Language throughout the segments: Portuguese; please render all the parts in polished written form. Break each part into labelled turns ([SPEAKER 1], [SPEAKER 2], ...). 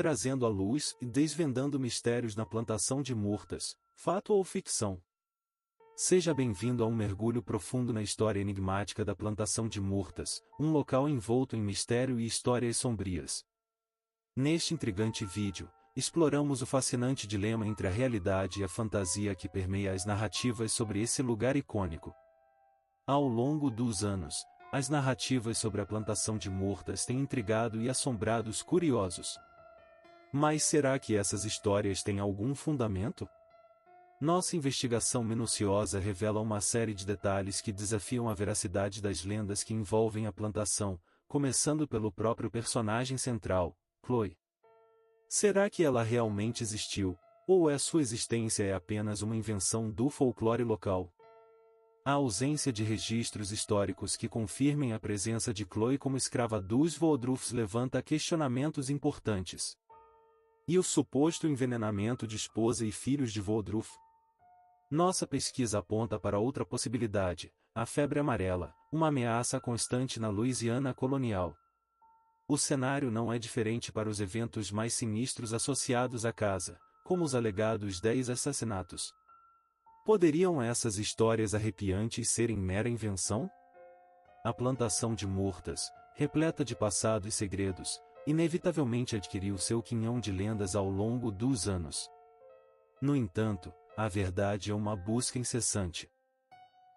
[SPEAKER 1] trazendo à luz e desvendando mistérios na plantação de murtas, fato ou ficção. Seja bem-vindo a um mergulho profundo na história enigmática da plantação de murtas, um local envolto em mistério e histórias sombrias. Neste intrigante vídeo, exploramos o fascinante dilema entre a realidade e a fantasia que permeia as narrativas sobre esse lugar icônico. Ao longo dos anos, as narrativas sobre a plantação de murtas têm intrigado e assombrado os curiosos. Mas será que essas histórias têm algum fundamento? Nossa investigação minuciosa revela uma série de detalhes que desafiam a veracidade das lendas que envolvem a plantação, começando pelo próprio personagem central, Chloe. Será que ela realmente existiu, ou sua existência é apenas uma invenção do folclore local? A ausência de registros históricos que confirmem a presença de Chloe como escrava dos Woodruffs levanta questionamentos importantes. E o suposto envenenamento de esposa e filhos de Woodruff? Nossa pesquisa aponta para outra possibilidade, a febre amarela, uma ameaça constante na Louisiana colonial. O cenário não é diferente para os eventos mais sinistros associados à casa, como os alegados 10 assassinatos. Poderiam essas histórias arrepiantes serem mera invenção? A plantação de murtas, repleta de passado e segredos, inevitavelmente adquiriu seu quinhão de lendas ao longo dos anos. No entanto, a verdade é uma busca incessante.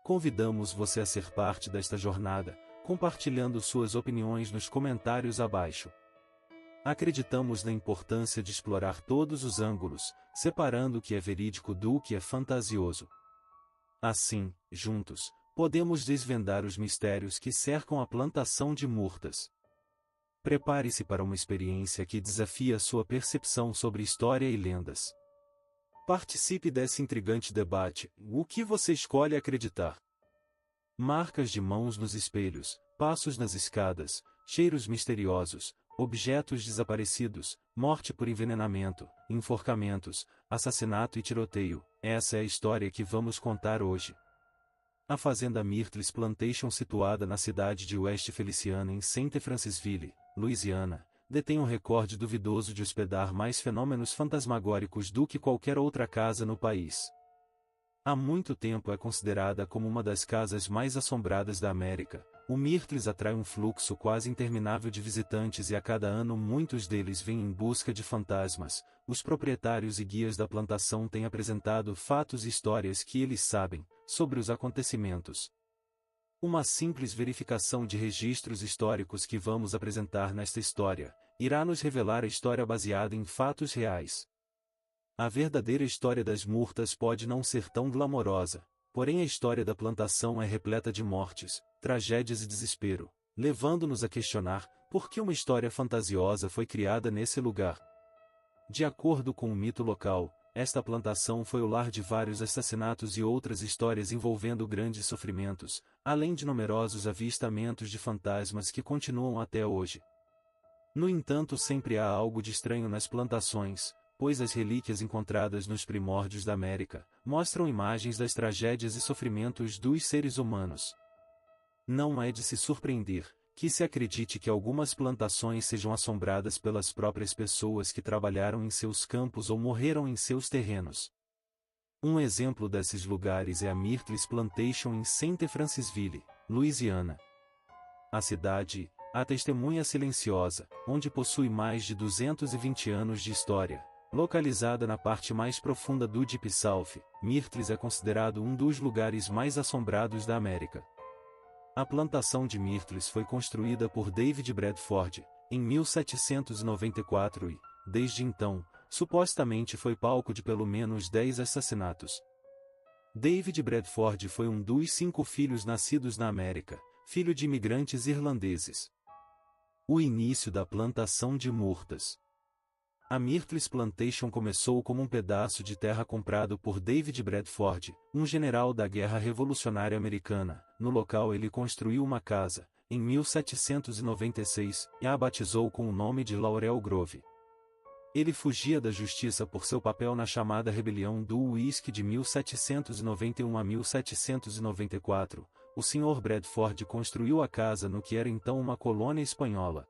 [SPEAKER 1] Convidamos você a ser parte desta jornada, compartilhando suas opiniões nos comentários abaixo. Acreditamos na importância de explorar todos os ângulos, separando o que é verídico do que é fantasioso. Assim, juntos, podemos desvendar os mistérios que cercam a plantação de murtas. Prepare-se para uma experiência que desafia sua percepção sobre história e lendas. Participe desse intrigante debate. O que você escolhe acreditar? Marcas de mãos nos espelhos, passos nas escadas, cheiros misteriosos, objetos desaparecidos, morte por envenenamento, enforcamentos, assassinato e tiroteio. Essa é a história que vamos contar hoje. A fazenda Myrtles Plantation, situada na cidade de West Feliciana em St. Francisville, Louisiana, detém um recorde duvidoso de hospedar mais fenômenos fantasmagóricos do que qualquer outra casa no país. Há muito tempo é considerada como uma das casas mais assombradas da América. O Myrtles atrai um fluxo quase interminável de visitantes e a cada ano muitos deles vêm em busca de fantasmas. Os proprietários e guias da plantação têm apresentado fatos e histórias que eles sabem sobre os acontecimentos. Uma simples verificação de registros históricos que vamos apresentar nesta história irá nos revelar a história baseada em fatos reais. A verdadeira história das murtas pode não ser tão glamourosa, porém a história da plantação é repleta de mortes, tragédias e desespero, levando-nos a questionar por que uma história fantasiosa foi criada nesse lugar. De acordo com o mito local, esta plantação foi o lar de vários assassinatos e outras histórias envolvendo grandes sofrimentos, além de numerosos avistamentos de fantasmas que continuam até hoje. No entanto, sempre há algo de estranho nas plantações, pois as relíquias encontradas nos primórdios da América mostram imagens das tragédias e sofrimentos dos seres humanos. Não é de se surpreender que se acredite que algumas plantações sejam assombradas pelas próprias pessoas que trabalharam em seus campos ou morreram em seus terrenos. Um exemplo desses lugares é a Myrtles Plantation em St. Francisville, Louisiana. A cidade, a testemunha silenciosa, onde possui mais de 220 anos de história. Localizada na parte mais profunda do Deep South, Myrtles é considerado um dos lugares mais assombrados da América. A plantação de Myrtles foi construída por David Bradford, em 1794 e, desde então, supostamente foi palco de pelo menos 10 assassinatos. David Bradford foi um dos 5 filhos nascidos na América, filho de imigrantes irlandeses. O início da plantação de murtas. A Myrtles Plantation começou como um pedaço de terra comprado por David Bradford, um general da Guerra Revolucionária Americana. No local ele construiu uma casa, em 1796, e a batizou com o nome de Laurel Grove. Ele fugia da justiça por seu papel na chamada Rebelião do Uísque de 1791 a 1794. O Sr. Bradford construiu a casa no que era então uma colônia espanhola.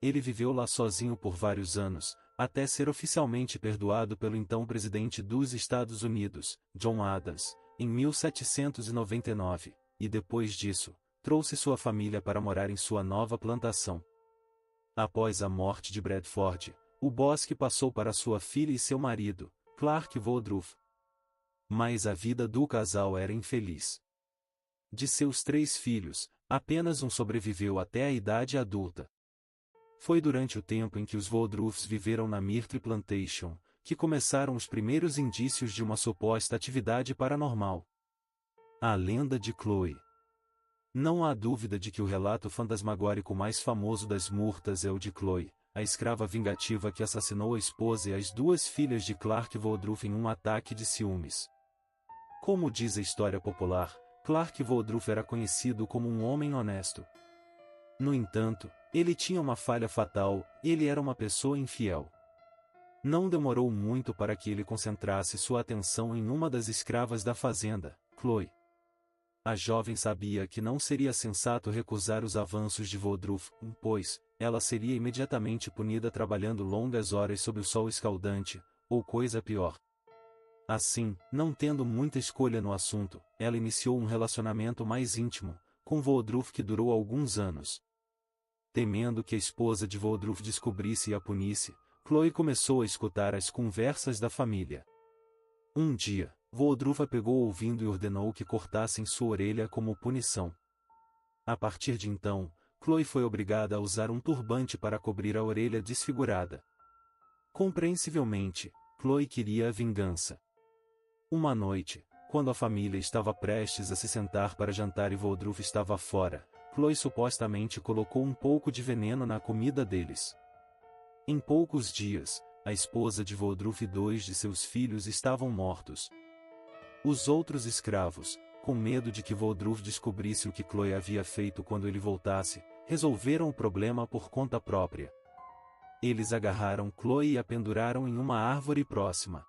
[SPEAKER 1] Ele viveu lá sozinho por vários anos, até ser oficialmente perdoado pelo então presidente dos Estados Unidos, John Adams, em 1799, e depois disso, trouxe sua família para morar em sua nova plantação. Após a morte de Bradford, o bosque passou para sua filha e seu marido, Clark Woodruff. Mas a vida do casal era infeliz. De seus 3 filhos, apenas um sobreviveu até a idade adulta. Foi durante o tempo em que os Woodruffs viveram na Myrtle Plantation, que começaram os primeiros indícios de uma suposta atividade paranormal. A lenda de Chloe. Não há dúvida de que o relato fantasmagórico mais famoso das Murtas é o de Chloe, a escrava vingativa que assassinou a esposa e as 2 filhas de Clark Woodruff em um ataque de ciúmes. Como diz a história popular, Clark Woodruff era conhecido como um homem honesto. No entanto, ele tinha uma falha fatal: ele era uma pessoa infiel. Não demorou muito para que ele concentrasse sua atenção em uma das escravas da fazenda, Chloe. A jovem sabia que não seria sensato recusar os avanços de Woodruff, pois ela seria imediatamente punida trabalhando longas horas sob o sol escaldante, ou coisa pior. Assim, não tendo muita escolha no assunto, ela iniciou um relacionamento mais íntimo com Woodruff que durou alguns anos. Temendo que a esposa de Woodruff descobrisse e a punisse, Chloe começou a escutar as conversas da família. Um dia, Woodruff a pegou ouvindo e ordenou que cortassem sua orelha como punição. A partir de então, Chloe foi obrigada a usar um turbante para cobrir a orelha desfigurada. Compreensivelmente, Chloe queria a vingança. Uma noite, quando a família estava prestes a se sentar para jantar e Woodruff estava fora, Chloe supostamente colocou um pouco de veneno na comida deles. Em poucos dias, a esposa de Woodruff e 2 de seus filhos estavam mortos. Os outros escravos, com medo de que Woodruff descobrisse o que Chloe havia feito quando ele voltasse, resolveram o problema por conta própria. Eles agarraram Chloe e a penduraram em uma árvore próxima.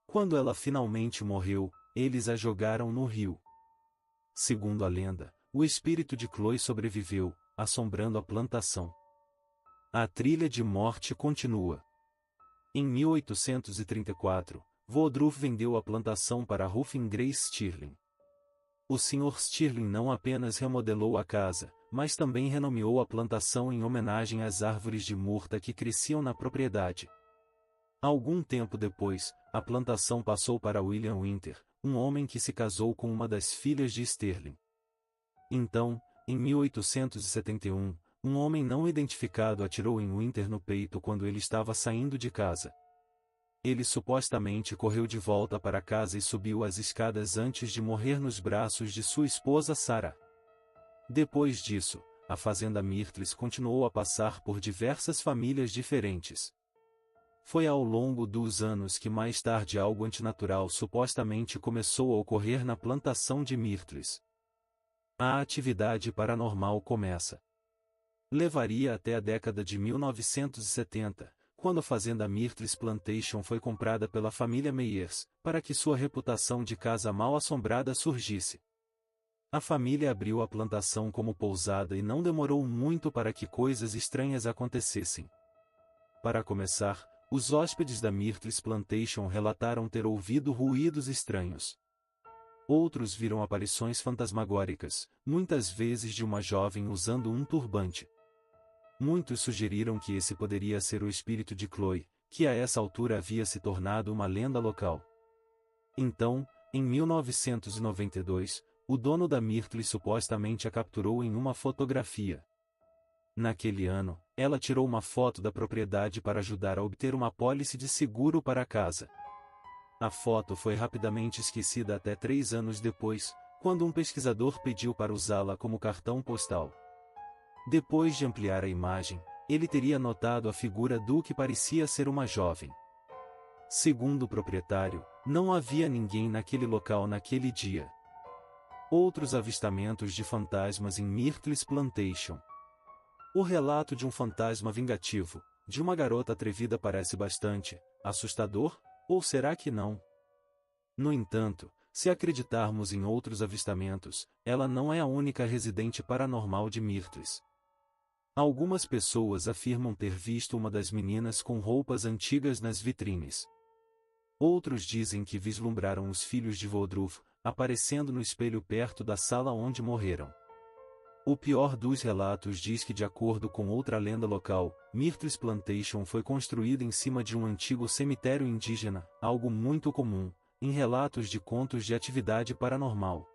[SPEAKER 1] Quando ela finalmente morreu, eles a jogaram no rio. Segundo a lenda, o espírito de Chloe sobreviveu, assombrando a plantação. A trilha de morte continua. Em 1834, Woodruff vendeu a plantação para Ruffin Grace Stirling. O Sr. Stirling não apenas remodelou a casa, mas também renomeou a plantação em homenagem às árvores de murta que cresciam na propriedade. Algum tempo depois, a plantação passou para William Winter, um homem que se casou com uma das filhas de Stirling. Então, em 1871, um homem não identificado atirou em Winter no peito quando ele estava saindo de casa. Ele supostamente correu de volta para casa e subiu as escadas antes de morrer nos braços de sua esposa Sarah. Depois disso, a fazenda Myrtles continuou a passar por diversas famílias diferentes. Foi ao longo dos anos que mais tarde algo antinatural supostamente começou a ocorrer na plantação de Myrtles. A atividade paranormal começa. Levaria até a década de 1970, quando a fazenda Myrtles Plantation foi comprada pela família Meyers, para que sua reputação de casa mal-assombrada surgisse. A família abriu a plantação como pousada e não demorou muito para que coisas estranhas acontecessem. Para começar, os hóspedes da Myrtles Plantation relataram ter ouvido ruídos estranhos. Outros viram aparições fantasmagóricas, muitas vezes de uma jovem usando um turbante. Muitos sugeriram que esse poderia ser o espírito de Chloe, que a essa altura havia se tornado uma lenda local. Então, em 1992, o dono da Myrtle supostamente a capturou em uma fotografia. Naquele ano, ela tirou uma foto da propriedade para ajudar a obter uma apólice de seguro para a casa. A foto foi rapidamente esquecida até 3 anos depois, quando um pesquisador pediu para usá-la como cartão postal. Depois de ampliar a imagem, ele teria notado a figura do que parecia ser uma jovem. Segundo o proprietário, não havia ninguém naquele local naquele dia. Outros avistamentos de fantasmas em Myrtles Plantation. O relato de um fantasma vingativo, de uma garota atrevida parece bastante assustador, ou será que não? No entanto, se acreditarmos em outros avistamentos, ela não é a única residente paranormal de Myrtles. Algumas pessoas afirmam ter visto uma das meninas com roupas antigas nas vitrines. Outros dizem que vislumbraram os filhos de Woodruff, aparecendo no espelho perto da sala onde morreram. O pior dos relatos diz que, de acordo com outra lenda local, Myrtles Plantation foi construída em cima de um antigo cemitério indígena, algo muito comum em relatos de contos de atividade paranormal.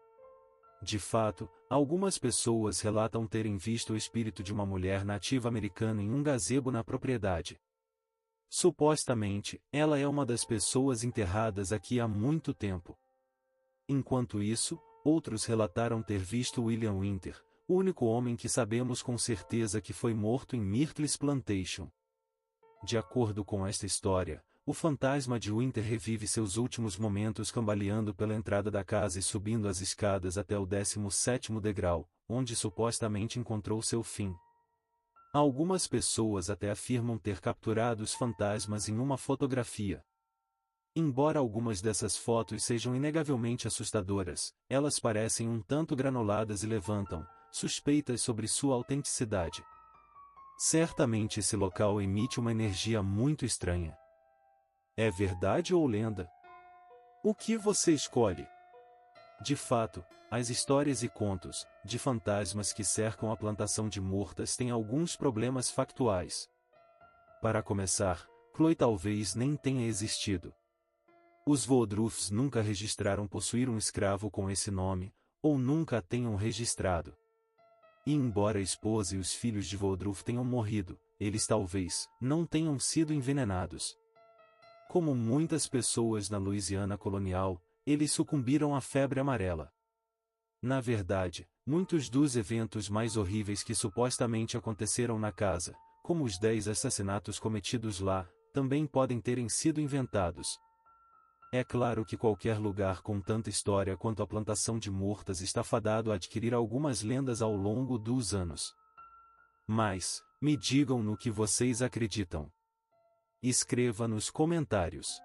[SPEAKER 1] De fato, algumas pessoas relatam terem visto o espírito de uma mulher nativa americana em um gazebo na propriedade. Supostamente, ela é uma das pessoas enterradas aqui há muito tempo. Enquanto isso, outros relataram ter visto William Winter, o único homem que sabemos com certeza que foi morto em Myrtles Plantation. De acordo com esta história, o fantasma de Winter revive seus últimos momentos cambaleando pela entrada da casa e subindo as escadas até o 17º degrau, onde supostamente encontrou seu fim. Algumas pessoas até afirmam ter capturado os fantasmas em uma fotografia. Embora algumas dessas fotos sejam inegavelmente assustadoras, elas parecem um tanto granuladas e levantam suspeitas sobre sua autenticidade. Certamente esse local emite uma energia muito estranha. É verdade ou lenda? O que você escolhe? De fato, as histórias e contos de fantasmas que cercam a plantação de Murtas têm alguns problemas factuais. Para começar, Chloe talvez nem tenha existido. Os Woodruffs nunca registraram possuir um escravo com esse nome, ou nunca a tenham registrado. E embora a esposa e os filhos de Woodruff tenham morrido, eles talvez não tenham sido envenenados. Como muitas pessoas na Louisiana colonial, eles sucumbiram à febre amarela. Na verdade, muitos dos eventos mais horríveis que supostamente aconteceram na casa, como os 10 assassinatos cometidos lá, também podem terem sido inventados. É claro que qualquer lugar com tanta história quanto a plantação de Murtas está fadado a adquirir algumas lendas ao longo dos anos. Mas, me digam no que vocês acreditam. Escreva nos comentários.